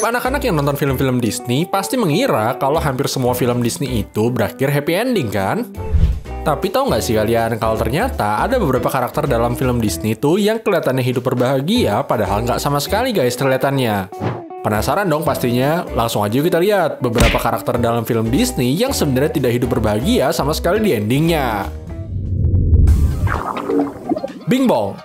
Setiap anak-anak yang nonton film-film Disney pasti mengira kalau hampir semua film Disney itu berakhir happy ending kan? Tapi tahu nggak sih kalian kalau ternyata ada beberapa karakter dalam film Disney tuh yang kelihatannya hidup berbahagia padahal nggak sama sekali guys kelihatannya. Penasaran dong pastinya? Langsung aja kita lihat beberapa karakter dalam film Disney yang sebenarnya tidak hidup berbahagia sama sekali di endingnya. Bing Bong.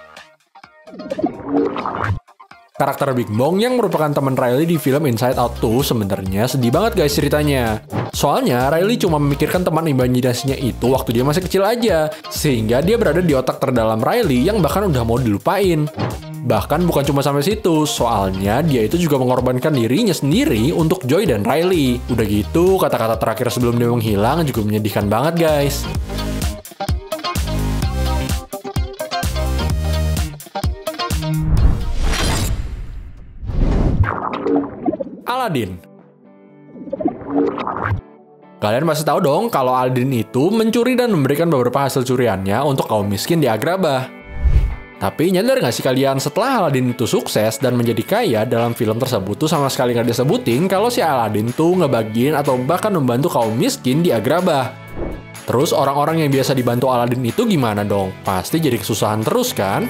Karakter Bing Bong yang merupakan teman Riley di film Inside Out 2 sebenarnya sedih banget guys ceritanya. Soalnya Riley cuma memikirkan teman imajinasinya itu waktu dia masih kecil aja, sehingga dia berada di otak terdalam Riley yang bahkan udah mau dilupain. Bahkan bukan cuma sampai situ, soalnya dia itu juga mengorbankan dirinya sendiri untuk Joy dan Riley. Udah gitu, kata-kata terakhir sebelum dia menghilang juga menyedihkan banget guys. Aladdin. Kalian pasti tahu dong kalau Aladdin itu mencuri dan memberikan beberapa hasil curiannya untuk kaum miskin di Agrabah. Tapi nyadar nggak sih kalian setelah Aladdin itu sukses dan menjadi kaya dalam film tersebut tuh sama sekali nggak disebutin kalau si Aladdin tuh ngebagiin atau bahkan membantu kaum miskin di Agrabah. Terus orang-orang yang biasa dibantu Aladdin itu gimana dong? Pasti jadi kesusahan terus kan?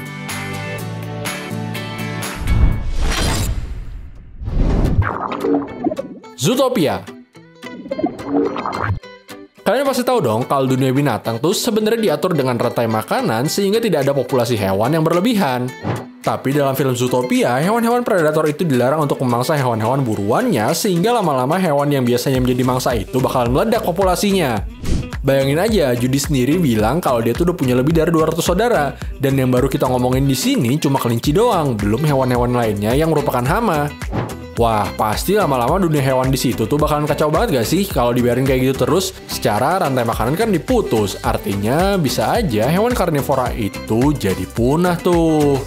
Zootopia. Kalian pasti tahu dong kalau dunia binatang tuh sebenarnya diatur dengan rantai makanan sehingga tidak ada populasi hewan yang berlebihan. Tapi dalam film Zootopia, hewan-hewan predator itu dilarang untuk memangsa hewan-hewan buruannya sehingga lama-lama hewan yang biasanya menjadi mangsa itu bakalan meledak populasinya. Bayangin aja, Judy sendiri bilang kalau dia tuh udah punya lebih dari 200 saudara. Dan yang baru kita ngomongin di sini cuma kelinci doang, belum hewan-hewan lainnya yang merupakan hama. Wah, pasti lama-lama dunia hewan di situ tuh bakalan kacau banget gak sih kalau dibiarin kayak gitu terus? Secara rantai makanan kan diputus, artinya bisa aja hewan karnivora itu jadi punah tuh.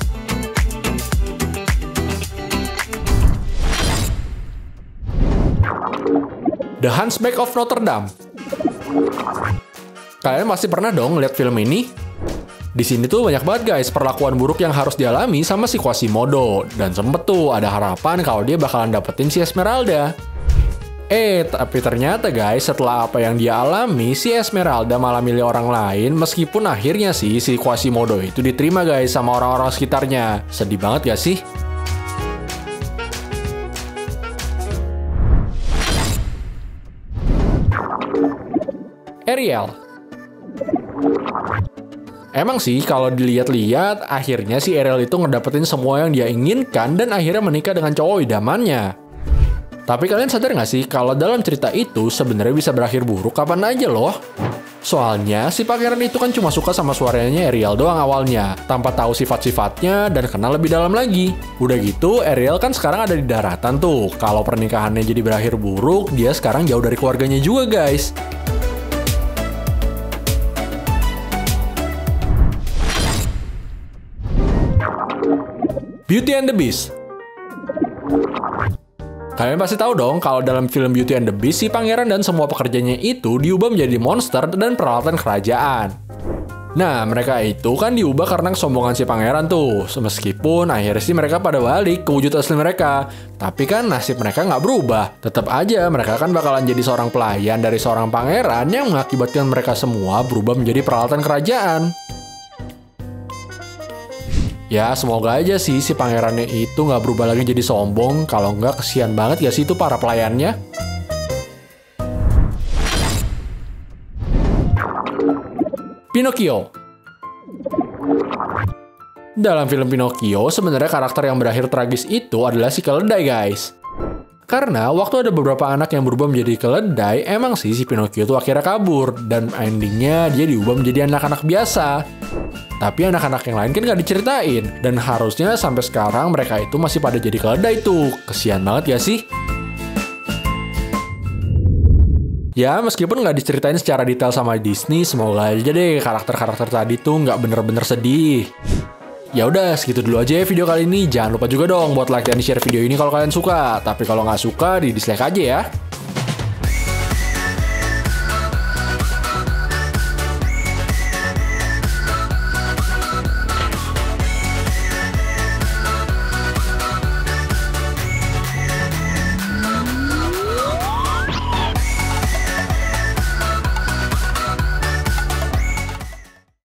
The Hunchback of Notre Dame. Kalian pasti pernah dong lihat film ini? Di sini tuh banyak banget guys perlakuan buruk yang harus dialami sama si Quasimodo. Dan sempet tuh ada harapan kalau dia bakalan dapetin si Esmeralda. Tapi ternyata guys setelah apa yang dia alami, si Esmeralda malah milih orang lain meskipun akhirnya si Quasimodo itu diterima guys sama orang-orang sekitarnya. Sedih banget gak sih? Ariel. Emang sih kalau dilihat-lihat, akhirnya si Ariel itu ngedapetin semua yang dia inginkan dan akhirnya menikah dengan cowok idamannya. Tapi kalian sadar nggak sih kalau dalam cerita itu sebenarnya bisa berakhir buruk kapan aja loh? Soalnya si pangeran itu kan cuma suka sama suaranya Ariel doang awalnya, tanpa tahu sifat-sifatnya dan kenal lebih dalam lagi. Udah gitu, Ariel kan sekarang ada di daratan tuh. Kalau pernikahannya jadi berakhir buruk, dia sekarang jauh dari keluarganya juga guys. Beauty and the Beast. Kalian pasti tahu dong kalau dalam film Beauty and the Beast, si pangeran dan semua pekerjanya itu diubah menjadi monster dan peralatan kerajaan. Nah, mereka itu kan diubah karena kesombongan si pangeran tuh. Meskipun akhirnya sih mereka pada balik ke wujud asli mereka. Tapi kan nasib mereka nggak berubah. Tetap aja mereka kan bakalan jadi seorang pelayan dari seorang pangeran yang mengakibatkan mereka semua berubah menjadi peralatan kerajaan. Ya, semoga aja sih si pangerannya itu nggak berubah lagi jadi sombong. Kalau nggak, kesian banget gak sih itu para pelayannya? Pinocchio. Dalam film Pinocchio, sebenarnya karakter yang berakhir tragis itu adalah si keledai, guys. Karena waktu ada beberapa anak yang berubah menjadi keledai, emang sih si Pinocchio itu akhirnya kabur. Dan endingnya dia diubah menjadi anak-anak biasa. Tapi anak-anak yang lain kan gak diceritain. Dan harusnya sampai sekarang mereka itu masih pada jadi keledai tuh. Kesian banget gak sih? Ya, meskipun gak diceritain secara detail sama Disney, semoga aja deh karakter-karakter tadi tuh gak bener-bener sedih. Ya udah, segitu dulu aja ya video kali ini. Jangan lupa juga dong buat like dan share video ini kalau kalian suka. Tapi kalau nggak suka, di dislike aja ya.